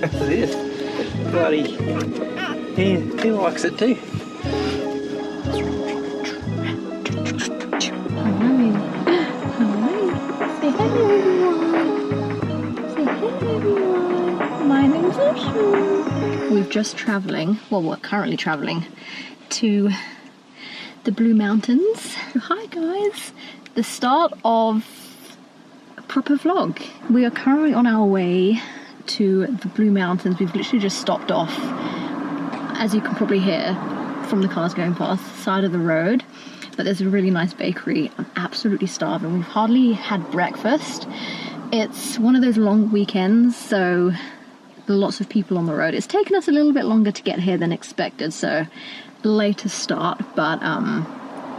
That's it. Bloody. He likes it too. Say hello, everyone. Say hello, everyone. My name's Ocean. We're just traveling, well, we're currently traveling to the Blue Mountains. Hi, guys. The start of a proper vlog. We are currently on our way to the Blue Mountains. We've literally just stopped off, as you can probably hear from the cars going past, the side of the road. But there's a really nice bakery. I'm absolutely starving. We've hardly had breakfast. It's one of those long weekends, so lots of people on the road. It's taken us a little bit longer to get here than expected, so later start. But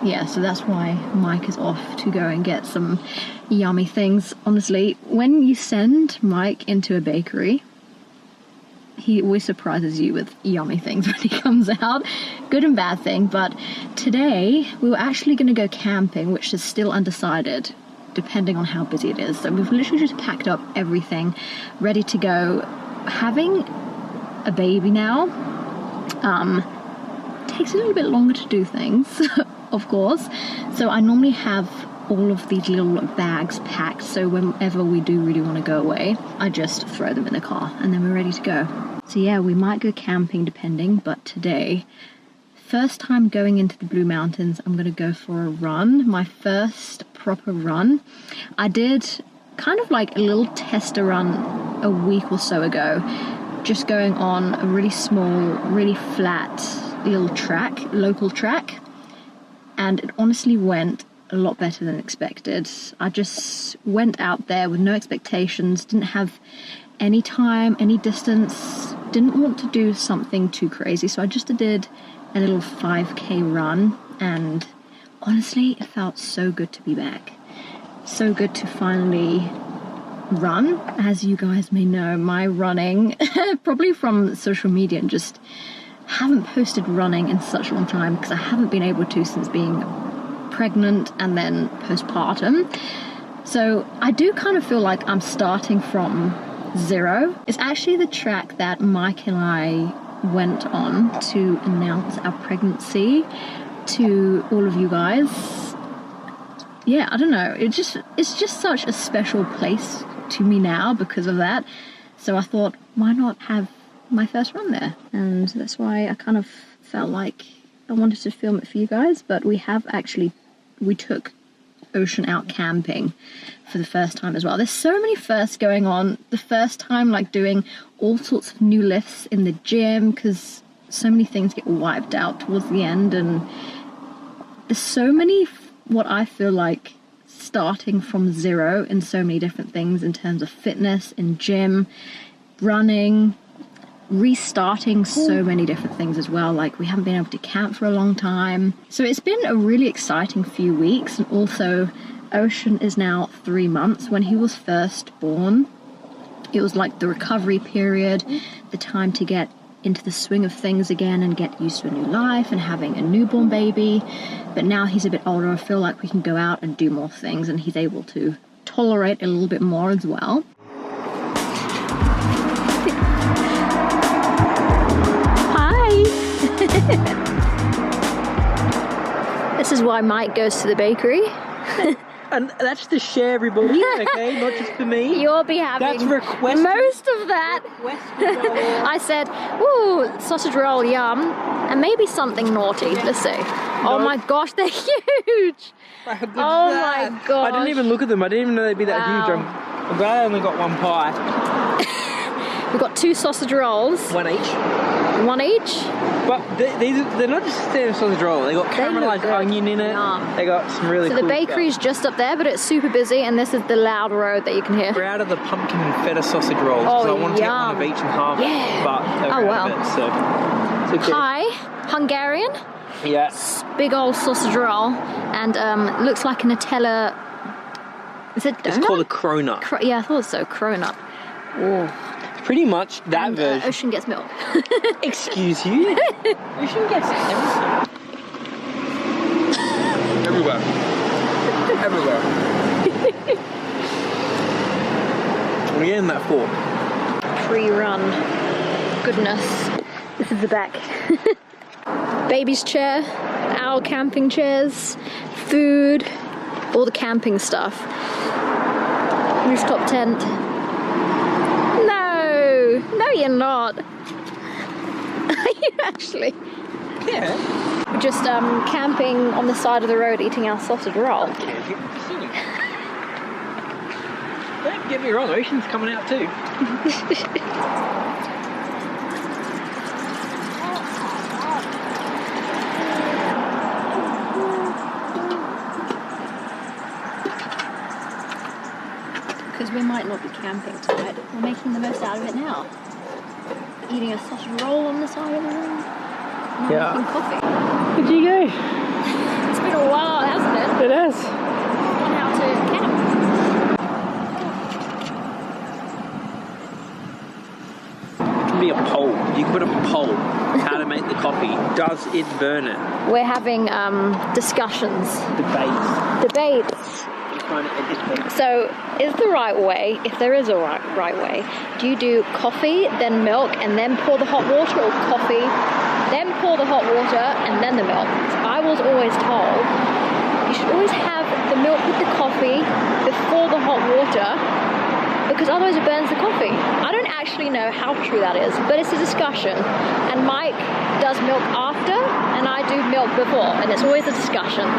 yeah, so that's why Mike is off to go and get some yummy things. Honestly, when you send Mike into a bakery, he always surprises you with yummy things when he comes out. Good and bad thing. But today we were actually going to go camping, which is still undecided depending on how busy it is. So we've literally just packed up everything ready to go. Having a baby now takes a little bit longer to do things, of course. So I normally have all of these little bags packed, so whenever we do really want to go away, I just throw them in the car and then we're ready to go. So yeah, we might go camping depending, but today, first time going into the Blue Mountains, I'm gonna go for a run. My first proper run. I did kind of like a little tester run a week or so ago, just going on a really small, really flat little track, local track, and it honestly went a lot better than expected. I just went out there with no expectations, didn't have any time, any distance, didn't want to do something too crazy, so I just did a little 5k run, and honestly it felt so good to be back. So good to finally run. As you guys may know, my running, probably from social media, and just haven't posted running in such a long time because I haven't been able to since being pregnant and then postpartum. So I do kind of feel like I'm starting from zero. It's actually the track that Mike and I went on to announce our pregnancy to all of you guys. Yeah, I don't know, it's just such a special place to me now because of that. So I thought, why not have my first run there? And that's why I kind of felt like I wanted to film it for you guys. But we took Ocean out camping for the first time as well. There's so many firsts going on. The first time, like, doing all sorts of new lifts in the gym, because so many things get wiped out towards the end, and there's so many, what I feel like, starting from zero in so many different things in terms of fitness, in gym, running, restarting so many different things as well. Like, we haven't been able to camp for a long time, so it's been a really exciting few weeks. And also, Ocean is now 3 months. When he was first born, it was like the recovery period, the time to get into the swing of things again and get used to a new life and having a newborn baby. But now he's a bit older, I feel like we can go out and do more things, and he's able to tolerate a little bit more as well. This is why Mike goes to the bakery. And that's to share, everybody, okay? Not just for me. You'll be having that's requested. Most of that. I said, ooh, sausage roll, yum. And maybe something naughty. Let's see. No. Oh my gosh, they're huge. Oh my gosh. I didn't even look at them. I didn't even know they'd be that huge. I'm glad I only got one pie. We've got 2 sausage rolls. One each. One each? But they're not just standard sausage roll. They got caramelized onion in it. Yeah. They got some really cool So the bakery's just up there, but it's super busy, and this is the loud road that you can hear. We're out of the pumpkin and feta sausage rolls, because I want to get one of each and half. Yeah. But well. It, so. Pie, Hungarian. Yeah. Big old sausage roll, and looks like a Nutella. Is it donut? It's called a cronut. Yeah, I thought so. Cronut. Oh. Pretty much that and, version. Ocean gets milk. Excuse you? Ocean gets everything. Everywhere. Everywhere. We're getting that fork. pre-run goodness. This is the back. Baby's chair, our camping chairs, food, all the camping stuff. Rooftop tent. No, you're not. Are you actually? Yeah. We're just camping on the side of the road eating our sausage roll. Don't get me wrong, ocean's coming out too. Because we might not be camping tonight. We're making the most out of it now. Eating a sausage roll on the side of the road. Yeah. Making coffee. Where'd you go? It's been a while, hasn't it? It has. On how to camp. It can be a poll. You can put a poll. How to make the coffee. Does it burn it? We're having discussions. Debates. So, is the right way, if there is a right way, do you do coffee, then milk, and then pour the hot water, or coffee, then pour the hot water, and then the milk? I was always told you should always have the milk with the coffee before the hot water, because otherwise it burns the coffee. I don't actually know how true that is, but it's a discussion. And Mike does milk after, and I do milk before, and it's always a discussion.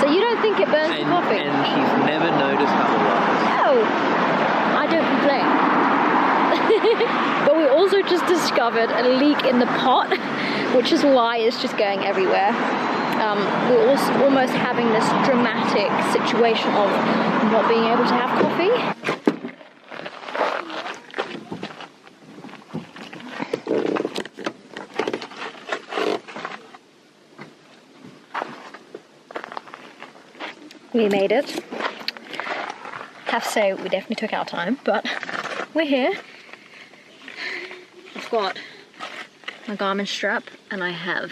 So you don't think it burns the coffee? And she's never noticed otherwise. No, I don't complain. But we also just discovered a leak in the pot, which is why it's just going everywhere. We're also almost having this dramatic situation of not being able to have coffee. We made it. Have to say, we definitely took our time, but we're here. I've got my Garmin strap, and I have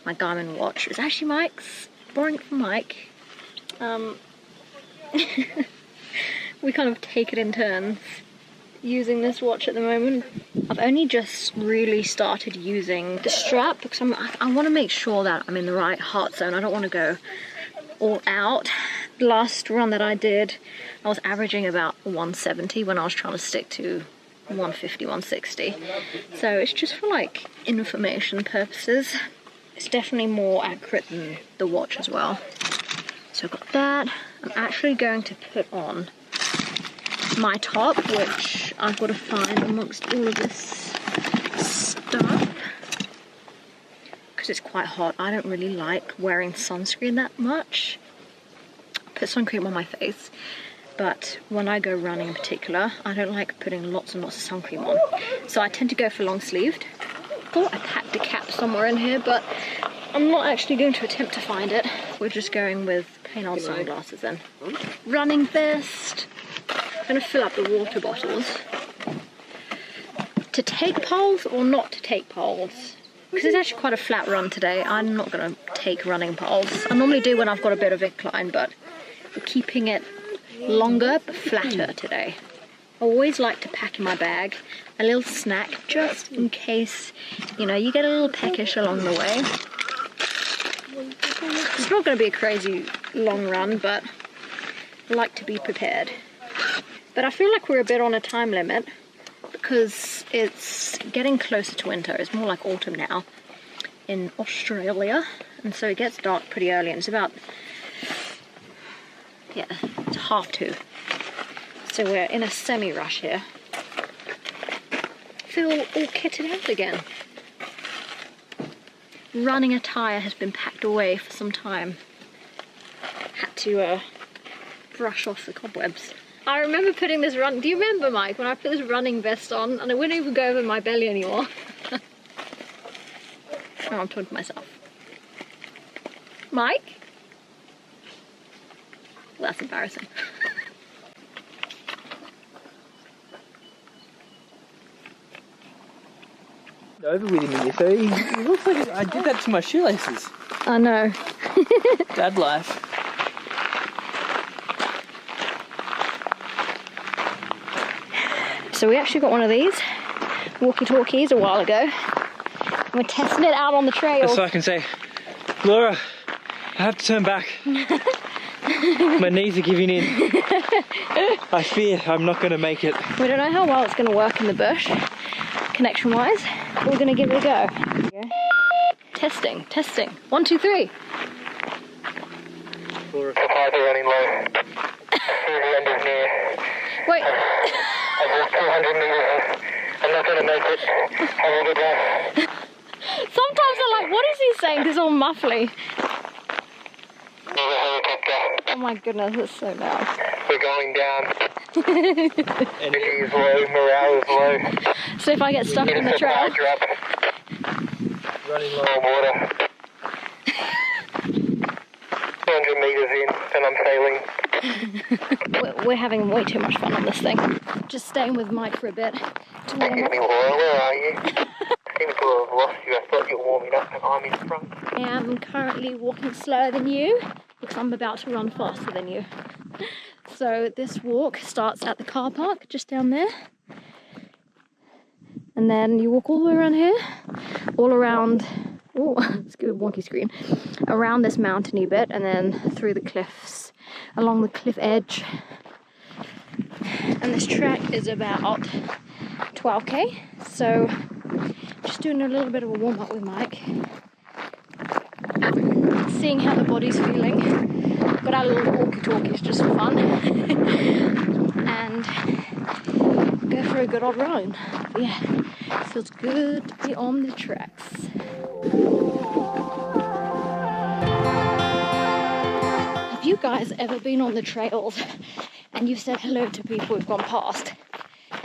my Garmin watch. It's actually Mike's, borrowing it from Mike. We kind of take it in turns using this watch at the moment. I've only just really started using the strap because I want to make sure that I'm in the right heart zone. I don't want to go all out. The last run that I did, I was averaging about 170 when I was trying to stick to 150, 160. So it's just for like information purposes. It's definitely more accurate than the watch as well. So I've got that. I'm actually going to put on my top, which I've got to find amongst all of this stuff. Because it's quite hot. I don't really like wearing sunscreen that much. I put sun cream on my face, but when I go running in particular, I don't like putting lots and lots of sun cream on. So I tend to go for long sleeved. I thought I packed a cap somewhere in here, but I'm not actually going to attempt to find it. We're just going with plain old sunglasses then. Running vest. I'm going to fill up the water bottles. To take poles or not to take poles? Because it's actually quite a flat run today. I'm not going to take running poles. I normally do when I've got a bit of incline, but we're keeping it longer but flatter today. I always like to pack in my bag a little snack just in case, you know, you get a little peckish along the way. It's not going to be a crazy long run, but I like to be prepared. But I feel like we're a bit on a time limit because it's getting closer to winter. It's more like autumn now in Australia, and so it gets dark pretty early, and it's about, yeah, it's 2:30. So we're in a semi-rush here. I feel all kitted out again. Running attire has been packed away for some time. Had to brush off the cobwebs. I remember putting this run. Do you remember, Mike, when I put this running vest on and it wouldn't even go over my belly anymore? Oh, I'm talking to myself. Mike? Well, that's embarrassing. Over with him in this. He looks like I did that to my shoelaces. I know. Dad life. So we actually got one of these walkie-talkies a while ago. And we're testing it out on the trail. So I can say, Laura, I have to turn back. My knees are giving in. I fear I'm not going to make it. We don't know how well it's going to work in the bush, connection-wise. We're going to give it a go. Testing, testing. 1, 2, 3. Laura. Supplies are running low. The end is near. Wait. I'm just 200 meters. I'm not going to make it. Have a good one. Sometimes I'm like, what is he saying? This is all muffly. There's a helicopter. Oh my goodness, it's so loud. We're going down. Energy is low, morale is low. So if I get stuck on the trail. Drop. Running low. No water. 200 meters in and I'm sailing. We're having way too much fun on this thing. Just staying with Mike for a bit. To warm Excuse up. me, Laura, where are you? Seems to have lost you. I thought you were warming up and I'm in front. I am currently walking slower than you because I'm about to run faster than you. So this walk starts at the car park just down there. And then you walk all the way around here, all around, oh, it's a good wonky screen, around this mountainy bit and then through the cliffs, along the cliff edge. And this track is about 12k, so just doing a little bit of a warm up with Mike, seeing how the body's feeling. Got our little walkie-talkies just for fun, and go for a good old run. But yeah, it feels good to be on the tracks. Have you guys ever been on the trails and you've said hello to people who've gone past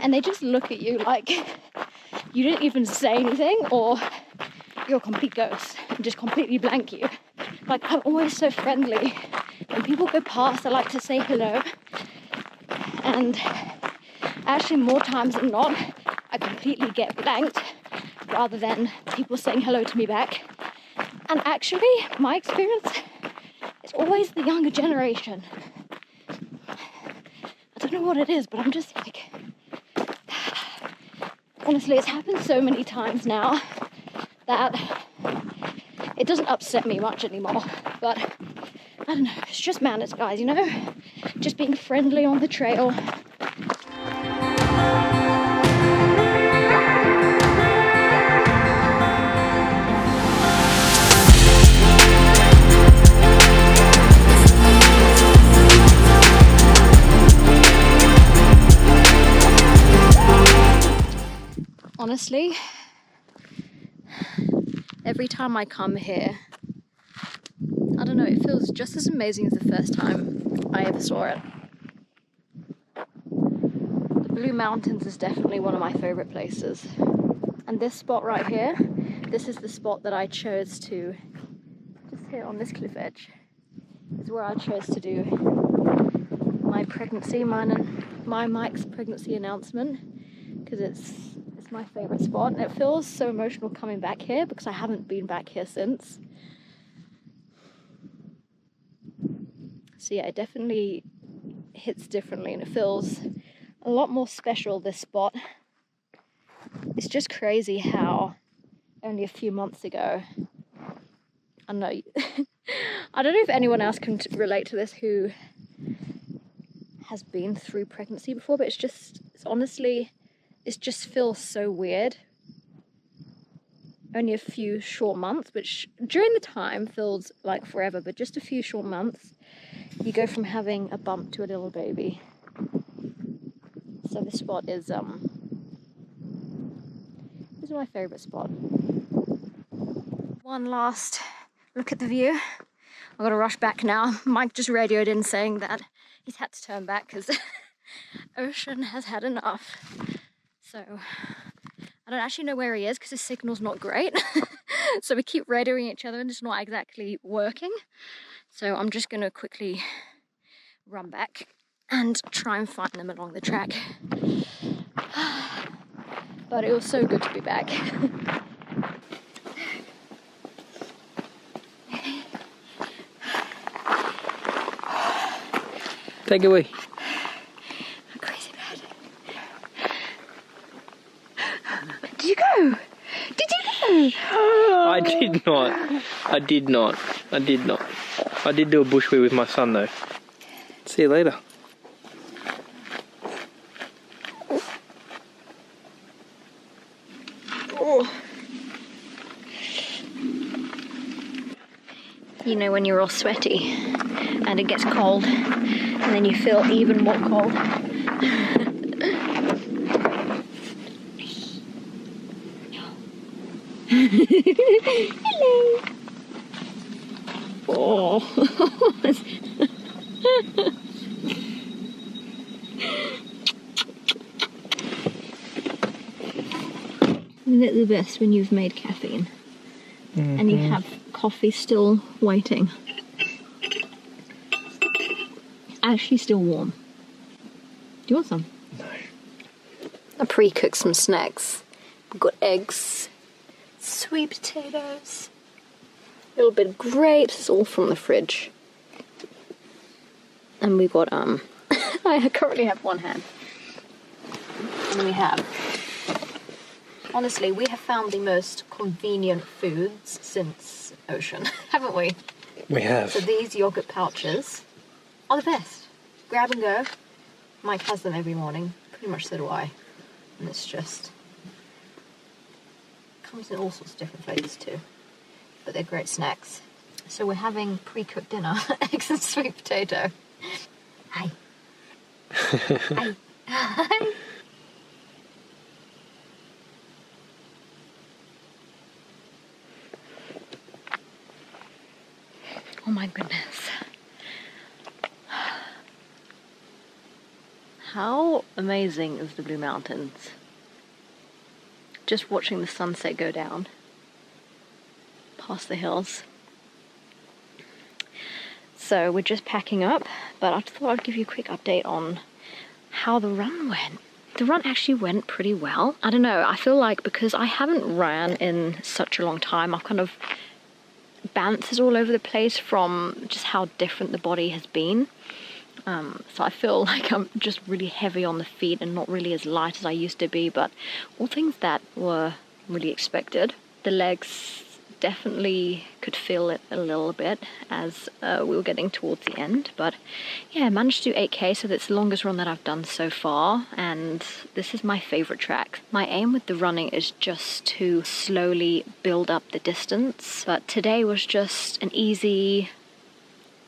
and they just look at you like you didn't even say anything, or you're a complete ghost and just completely blank you? Like, I'm always so friendly. When people go past, I like to say hello. And actually, more times than not, I completely get blanked rather than people saying hello to me back. And actually, my experience is always the younger generation. I don't know what it is, but I'm just like... Honestly, it's happened so many times now that it doesn't upset me much anymore. But I don't know, it's just manners, guys, you know? Just being friendly on the trail. Honestly, every time I come here, I don't know, it feels just as amazing as the first time I ever saw it. The Blue Mountains is definitely one of my favorite places. And this spot right here, this is the spot that I chose to, just here on this cliff edge, is where I chose to do my pregnancy, mine and my Mike's pregnancy announcement, because it's my favorite spot, and it feels so emotional coming back here because I haven't been back here since. So yeah, it definitely hits differently and it feels a lot more special, this spot. It's just crazy how only a few months ago, I don't know, I don't know if anyone else can relate to this who has been through pregnancy before, but it's honestly, it just feels so weird. Only a few short months, but during the time feels like forever, but just a few short months, you go from having a bump to a little baby. So this spot is my favorite spot. One last look at the view. I've got to rush back now. Mike just radioed in saying that he's had to turn back because Ocean has had enough. So I don't actually know where he is because his signal's not great. So we keep radioing each other and it's not exactly working. So I'm just going to quickly run back and try and find them along the track. But it was so good to be back. Take it away. Crazy bad. Did you go? Did you go? I did not. I did not. I did not. I did do a bush wee with my son though. See you later. You know when you're all sweaty and it gets cold and then you feel even more cold. Hello. Oh. Isn't it the best when you've made caffeine and you have coffee still waiting? Actually still warm. Do you want some? No. I pre-cooked some snacks. We've got eggs, sweet potatoes, a little bit of grapes, it's all from the fridge. And we got I currently have one hand. And we have, honestly, we have found the most convenient foods since Ocean, haven't we? We have. So these yogurt pouches are the best. Grab and go. Mike has them every morning. Pretty much so do I. And it's just... comes in all sorts of different flavours too. But they're great snacks. So we're having pre-cooked dinner. Eggs and sweet potato. Hi. Hi. Hi. Oh my goodness. How amazing is the Blue Mountains? Just watching the sunset go down past the hills. So we're just packing up, but I thought I'd give you a quick update on how the run went. The run actually went pretty well. I don't know, I feel like because I haven't ran in such a long time, I've kind of bounces all over the place from just how different the body has been. So I feel like I'm just really heavy on the feet and not really as light as I used to be, but all things that were really expected. The legs definitely could feel it a little bit as we were getting towards the end, but yeah, I managed to do 8k, so that's the longest run that I've done so far, and this is my favorite track. My aim with the running is just to slowly build up the distance, but today was just an easy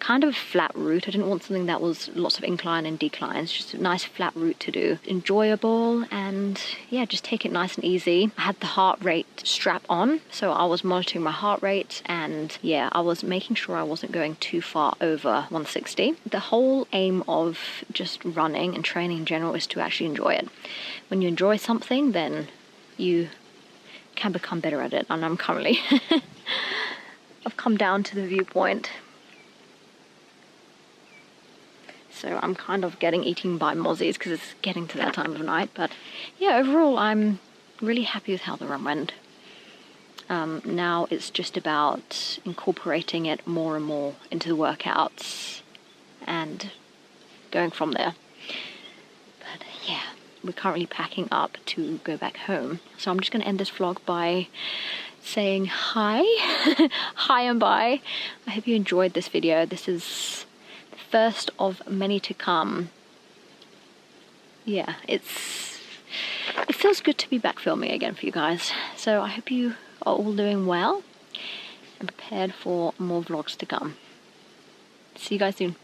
kind of flat route. I didn't want something that was lots of incline and declines, just a nice flat route to do. Enjoyable, and yeah, just take it nice and easy. I had the heart rate strap on, so I was monitoring my heart rate, and yeah, I was making sure I wasn't going too far over 160. The whole aim of just running and training in general is to actually enjoy it. When you enjoy something, then you can become better at it, and I'm currently I've come down to the viewpoint. So I'm kind of getting eaten by mozzies because it's getting to that time of night. But yeah, overall, I'm really happy with how the run went. Now it's just about incorporating it more and more into the workouts and going from there. But yeah, we're currently packing up to go back home. So I'm just going to end this vlog by saying hi. Hi and bye. I hope you enjoyed this video. This is first of many to come. Yeah, it feels good to be back filming again for you guys. So I hope you are all doing well and prepared for more vlogs to come. See you guys soon.